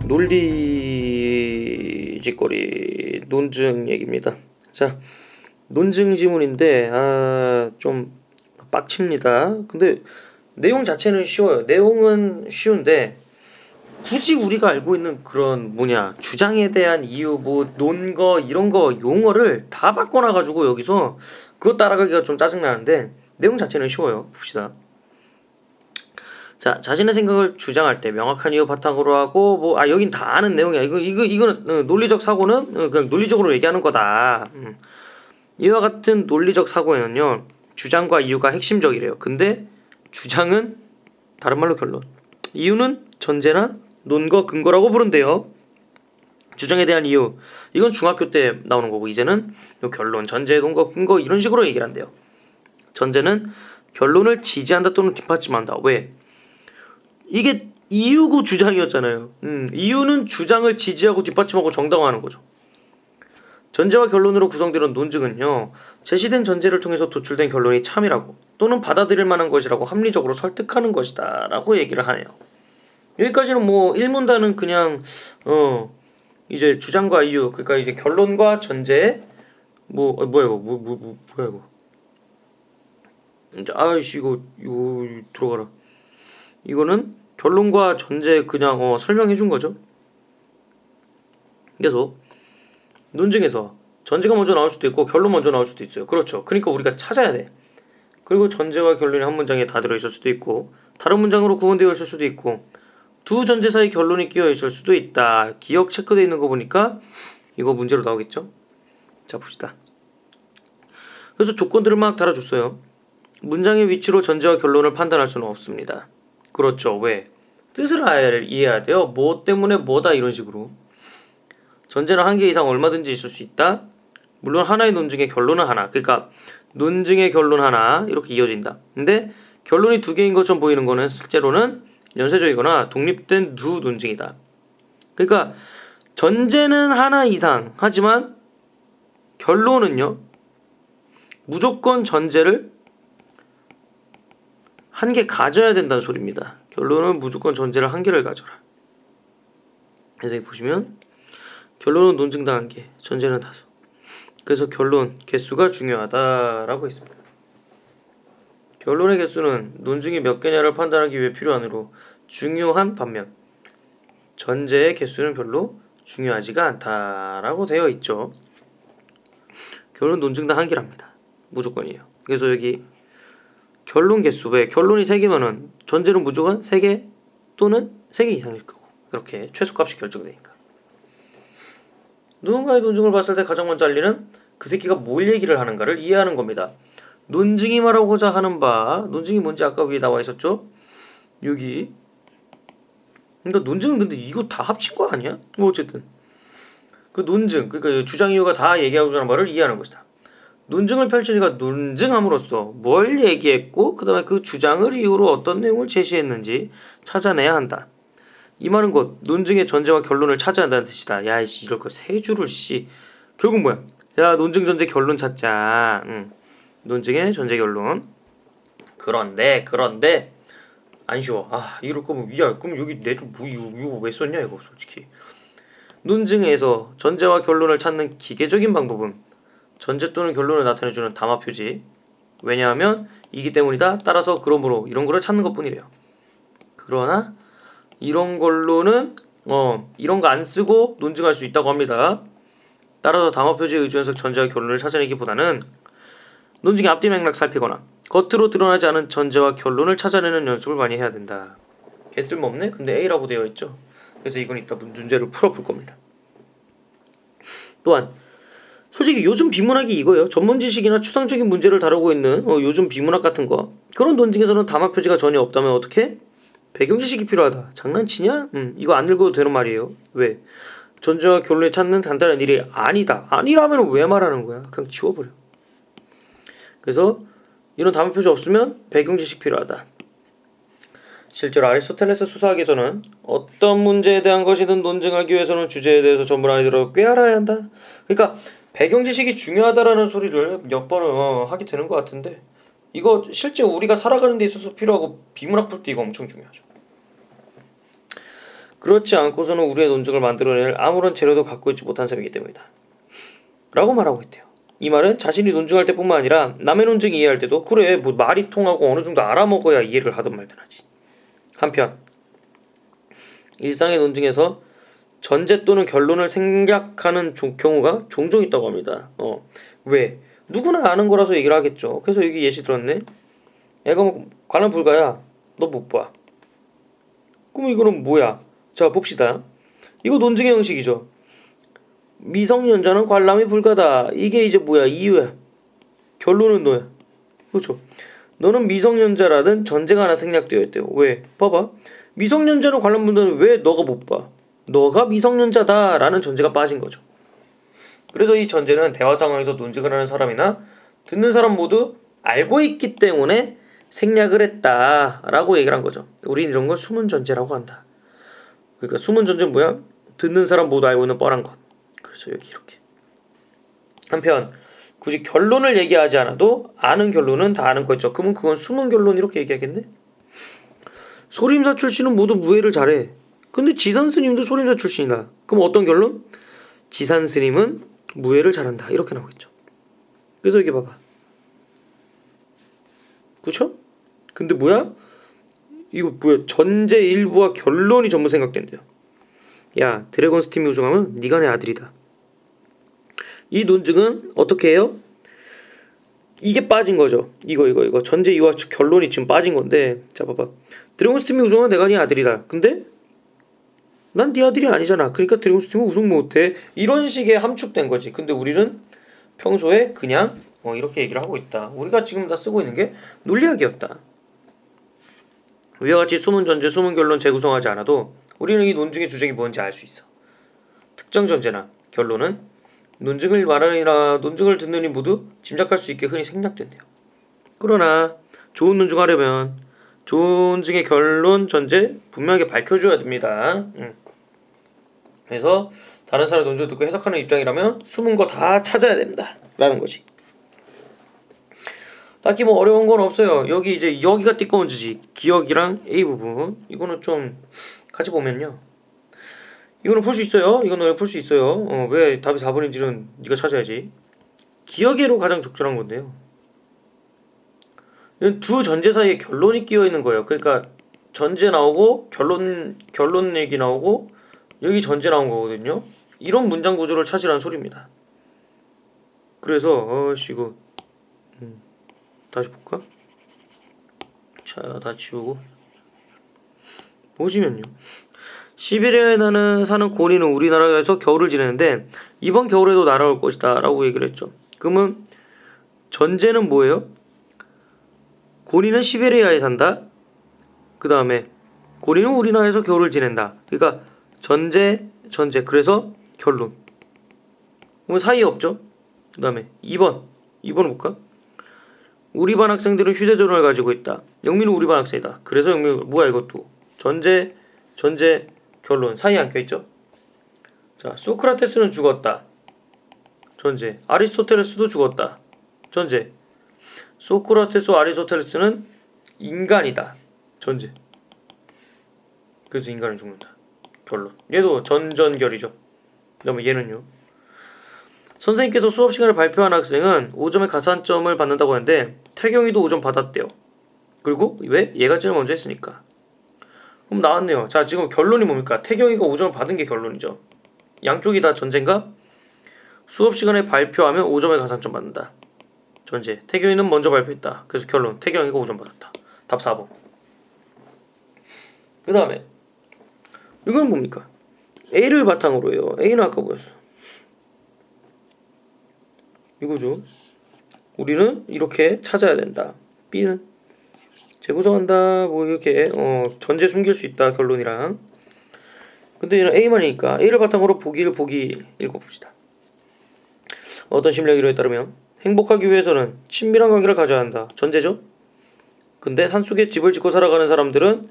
논리 짓거리 논증 얘기입니다. 자, 논증 지문인데 좀 빡칩니다. 근데 내용 자체는 쉬워요. 내용은 쉬운데 굳이 우리가 알고 있는 그런 주장에 대한 이유 논거 이런 거 용어를 다 바꿔놔가지고 여기서 그거 따라가기가 좀 짜증나는데 내용 자체는 쉬워요. 봅시다. 자, 자신의 생각을 주장할 때 명확한 이유 바탕으로 하고 여긴 다 아는 내용이야. 이거는 논리적 사고는 그냥 논리적으로 얘기하는 거다. 이와 같은 논리적 사고에는요 주장과 이유가 핵심적이래요. 근데 주장은 다른 말로 결론, 이유는 전제나 논거 근거라고 부른대요. 주장에 대한 이유, 이건 중학교 때 나오는 거고, 이제는 결론, 전제, 논거, 근거 이런 식으로 얘기를 한대요. 전제는 결론을 지지한다 또는 뒷받침한다. 왜? 이게 이유고 주장이었잖아요. 이유는 주장을 지지하고 뒷받침하고 정당화하는 거죠. 전제와 결론으로 구성되는 논증은요 제시된 전제를 통해서 도출된 결론이 참이라고 또는 받아들일 만한 것이라고 합리적으로 설득하는 것이다 라고 얘기를 하네요. 여기까지는 일문단은 그냥 이제 주장과 이유, 그러니까 이제 결론과 전제 뭐야 이거 이제 이거 들어가라. 이거는 결론과 전제 그냥 설명해 준 거죠. 그래서 논증에서 전제가 먼저 나올 수도 있고 결론 먼저 나올 수도 있어요. 그렇죠. 그러니까 우리가 찾아야 돼. 그리고 전제와 결론이 한 문장에 다 들어있을 수도 있고 다른 문장으로 구분되어 있을 수도 있고 두 전제 사이 결론이 끼어 있을 수도 있다. 기억 체크되어 있는 거 보니까 이거 문제로 나오겠죠. 자, 봅시다. 그래서 조건들을 막 달아줬어요. 문장의 위치로 전제와 결론을 판단할 수는 없습니다. 그렇죠. 왜? 뜻을 이해해야 돼요. 뭐 때문에 뭐다 이런 식으로. 전제는 한 개 이상 얼마든지 있을 수 있다. 물론 하나의 논증의 결론은 하나. 그러니까 논증의 결론 하나 이렇게 이어진다. 근데 결론이 두 개인 것처럼 보이는 거는 실제로는 연쇄적이거나 독립된 두 논증이다. 그러니까 전제는 하나 이상 하지만 결론은요 무조건 전제를 한 개 가져야 된다는 소리입니다. 결론은 무조건 전제를 한 개를 가져라. 그래서 여기 보시면 결론은 논증당 한 개, 전제는 다수. 그래서 결론 개수가 중요하다라고 했습니다. 결론의 개수는 논증이 몇 개냐를 판단하기 위해 필요하므로 중요한 반면 전제의 개수는 별로 중요하지가 않다라고 되어 있죠. 결론 논증당 한 개랍니다. 무조건이에요. 그래서 여기 결론 개수, 왜 결론이 3개면은 전제는 무조건 3개 또는 3개 이상일 거고, 그렇게 최소값이 결정되니까. 누군가의 논증을 봤을 때 가장 먼저 알리는 그 새끼가 뭘 얘기를 하는가를 이해하는 겁니다. 논증이 말하고자 하는 바, 논증이 뭔지 아까 위에 나와 있었죠? 여기. 그러니까 논증은 근데 이거 다 합친 거 아니야? 어쨌든 그 논증, 그러니까 주장 이유가 다 얘기하고자 하는 바를 이해하는 것이다. 논증을 펼치니까 논증함으로써 뭘 얘기했고 그 다음에 그 주장을 이유로 어떤 내용을 제시했는지 찾아내야 한다. 이 말은 곧 논증의 전제와 결론을 찾아야 한다는 뜻이다. 야 이씨 이럴 거 세 줄을 결국 뭐야? 야 논증 전제 결론 찾자. 논증의 전제 결론. 그런데 안 쉬워. 이럴 거면 그럼 여기 내좀 이거 왜 썼냐 이거 솔직히. 논증에서 전제와 결론을 찾는 기계적인 방법은 전제 또는 결론을 나타내주는 담화 표지. 왜냐하면 이기 때문이다. 따라서 그러므로 이런 거를 찾는 것뿐이래요. 그러나 이런 걸로는 이런 거 안 쓰고 논증할 수 있다고 합니다. 따라서 담화 표지에 의존해서 전제와 결론을 찾아내기보다는 논증의 앞뒤 맥락 살피거나 겉으로 드러나지 않은 전제와 결론을 찾아내는 연습을 많이 해야 된다. 개 쓸모없네? 근데 A라고 되어 있죠. 그래서 이건 이따 문제를 풀어볼 겁니다. 또한 솔직히 요즘 비문학이 이거예요. 전문 지식이나 추상적인 문제를 다루고 있는 요즘 비문학 같은 거, 그런 논증에서는 담화 표지가 전혀 없다면 어떻게? 배경 지식이 필요하다. 장난치냐? 이거 안 읽어도 되는 말이에요. 왜? 전제와 결론을 찾는 간단한 일이 아니다. 아니라면 왜 말하는 거야? 그냥 지워버려. 그래서 이런 담화 표지 없으면 배경 지식 필요하다. 실제로 아리스토텔레스 수사학에서는 어떤 문제에 대한 것이든 논증하기 위해서는 주제에 대해서 전문 아이들을 꽤 알아야 한다. 그러니까 배경 지식이 중요하다라는 소리를 몇 번은 하게 되는 것 같은데, 이거 실제 우리가 살아가는 데 있어서 필요하고 비문학 풀 때 이거 엄청 중요하죠. 그렇지 않고서는 우리의 논증을 만들어낼 아무런 재료도 갖고 있지 못한 셈이기 때문이다. 라고 말하고 있대요. 이 말은 자신이 논증할 때뿐만 아니라 남의 논증 이해할 때도 그래 뭐 말이 통하고 어느 정도 알아먹어야 이해를 하든 말든 하지. 한편 일상의 논증에서 전제 또는 결론을 생략하는 경우가 종종 있다고 합니다. 왜? 누구나 아는 거라서 얘기를 하겠죠. 그래서 여기 예시 들었네. 애가 뭐 관람 불가야. 너 못 봐. 그럼 이거는 뭐야? 자 봅시다. 이거 논증의 형식이죠. 미성년자는 관람이 불가다. 이게 이제 뭐야? 이유야. 결론은 너야. 그렇죠? 너는 미성년자라는 전제가 하나 생략되어 있대요. 왜? 봐봐. 미성년자는 관람 불가는 왜 너가 못 봐? 너가 미성년자다라는 전제가 빠진 거죠. 그래서 이 전제는 대화 상황에서 논증을 하는 사람이나 듣는 사람 모두 알고 있기 때문에 생략을 했다라고 얘기를 한 거죠. 우린 이런 걸 숨은 전제라고 한다. 그러니까 숨은 전제는 뭐야? 듣는 사람 모두 알고 있는 뻔한 것. 그래서 여기 이렇게. 한편 굳이 결론을 얘기하지 않아도 아는 결론은 다 아는 거죠. 그러면 그건 숨은 결론 이렇게 얘기하겠네? 소림사 출신은 모두 무예를 잘해. 근데 지산 스님도 소림사 출신이다. 그럼 어떤 결론? 지산 스님은 무예를 잘한다. 이렇게 나오겠죠. 그래서 이게 봐봐. 그쵸? 근데 뭐야? 이거 뭐야? 전제 일부와 결론이 전부 생각된대요. 야, 드래곤스 팀이 우승하면 네가 내 아들이다. 이 논증은 어떻게 해요? 이게 빠진 거죠. 이거 전제 이와 결론이 지금 빠진 건데, 자 봐봐. 드래곤스 팀이 우승하면 내가 네 아들이다. 근데 난 네 아들이 아니잖아. 그러니까 드래곤스 팀은 우승 못해. 이런 식의 함축된 거지. 근데 우리는 평소에 그냥 이렇게 얘기를 하고 있다. 우리가 지금 다 쓰고 있는 게 논리학이었다. 위와 같이 숨은 전제, 숨은 결론 재구성하지 않아도 우리는 이 논증의 주제가 뭔지 알 수 있어. 특정 전제나 결론은 논증을 말하느라 논증을 듣는 이 모두 짐작할 수 있게 흔히 생략된대요. 그러나 좋은 논증하려면 좋은 논증의 결론, 전제 분명하게 밝혀줘야 됩니다. 그래서 다른 사람의 논증을 듣고 해석하는 입장이라면 숨은 거 다 찾아야 된다 라는 거지. 딱히 뭐 어려운 건 없어요. 여기 이제 여기가 띠꺼운지지. 기억이랑 A 부분 이거는 좀 같이 보면요. 이거는 풀 수 있어요. 이거는 풀 수 있어요. 왜 답이 4번인지는 네가 찾아야지. 기억으로 가장 적절한 건데요. 두 전제 사이에 결론이 끼어 있는 거예요. 그러니까 전제 나오고 결론 얘기 나오고 여기 전제 나온 거거든요. 이런 문장 구조를 찾으라는 소리입니다. 그래서 이거 다시 볼까? 자, 다 지우고 보시면요. 시베리아에 사는 고니는 우리나라에서 겨울을 지내는데 이번 겨울에도 날아올 것이다 라고 얘기를 했죠. 그러면 전제는 뭐예요? 고니는 시베리아에 산다. 그 다음에 고니는 우리나라에서 겨울을 지낸다. 그러니까 전제 그래서 결론. 그럼 사이에 없죠. 그 다음에 2번을 볼까? 우리 반 학생들은 휴대전화를 가지고 있다. 영민은 우리 반 학생이다. 그래서 영민 뭐야 이것도 전제 결론 사이에 안 껴있죠. 자, 소크라테스는 죽었다. 전제. 아리스토텔레스도 죽었다. 전제. 소크라테스와 아리스토텔레스는 인간이다. 전제. 그래서 인간은 죽는다. 결론. 얘도 전전결이죠. 그다음에 얘는요. 선생님께서 수업 시간에 발표한 학생은 5점의 가산점을 받는다고 하는데 태경이도 5점 받았대요. 그리고 왜? 얘가 제일 먼저 했으니까. 그럼 나왔네요. 자, 지금 결론이 뭡니까? 태경이가 5점을 받은 게 결론이죠. 양쪽이 다 전제인가? 수업 시간에 발표하면 5점의 가산점 받는다. 전제. 태경이는 먼저 발표했다. 그래서 결론. 태경이가 5점 받았다. 답 4번. 그 다음에 이건 뭡니까? A를 바탕으로 해요. A는 아까 뭐였어? 이거죠. 우리는 이렇게 찾아야 된다. B는 재구성한다. 뭐 이렇게 전제 숨길 수 있다. 결론이랑. 근데 얘는 A만이니까 A를 바탕으로 보기 읽어봅시다. 어떤 심리학 이론에 따르면 행복하기 위해서는 친밀한 관계를 가져야 한다. 전제죠. 근데 산속에 집을 짓고 살아가는 사람들은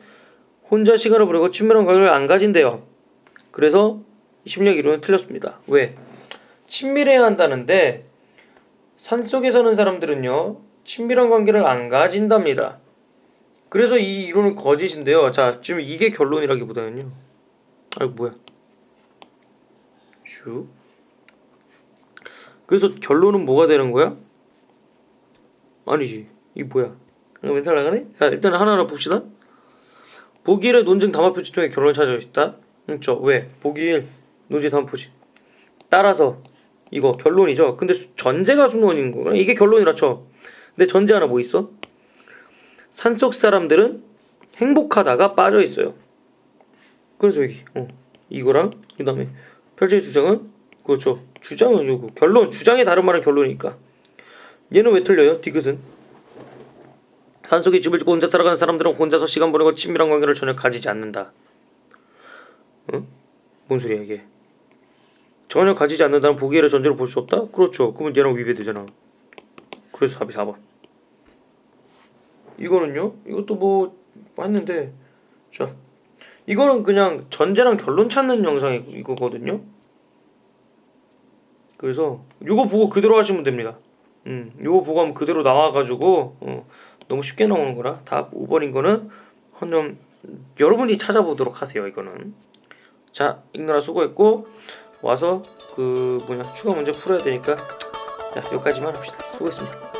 혼자 시간을 보내고 친밀한 관계를 안 가진대요. 그래서 심리학 이론은 틀렸습니다. 왜? 친밀해야 한다는데 산속에 사는 사람들은요 친밀한 관계를 안 가진답니다. 그래서 이 이론은 거짓인데요. 자, 지금 이게 결론이라기보다는요 아이고 뭐야. 슉. 그래서 결론은 뭐가 되는 거야? 아니지. 이 뭐야? 멘탈 나가네? 자 일단 하나하나 봅시다. 보기 1의 논증 담화 표지 통해 결론을 찾을 수 있다. 그렇죠. 왜? 보기 1 논증 담화 표지. 따라서 이거 결론이죠. 근데 전제가 승무원인 거구나. 이게 결론이라 쳐. 근데 전제 하나 뭐 있어? 산속 사람들은 행복하다가 빠져 있어요. 그래서 여기 이거랑 그다음에 펼쳐의 주장은 그렇죠. 주장은 요거 결론. 주장의 다른 말은 결론이니까. 얘는 왜 틀려요? 디귿은 산속에 집을 짓고 혼자 살아가는 사람들은 혼자서 시간 보내고 친밀한 관계를 전혀 가지지 않는다. 응? 뭔 소리야 이게? 전혀 가지지 않는다는 보기의 전제로 볼 수 없다? 그렇죠. 그러면 얘랑 위배되잖아. 그래서 답이 4번. 이거는요? 이것도 뭐 했는데 자 이거는 그냥 전제랑 결론 찾는 영상이 이거거든요. 그래서 이거 보고 그대로 하시면 됩니다. 이거 보고 하면 그대로 나와가지고 너무 쉽게 나오는 거라 답 5번인 거는 좀 여러분이 찾아보도록 하세요. 이거는 자 읽느라 수고했고 와서 그 추가 문제 풀어야 되니까 자 여기까지만 합시다. 수고했습니다.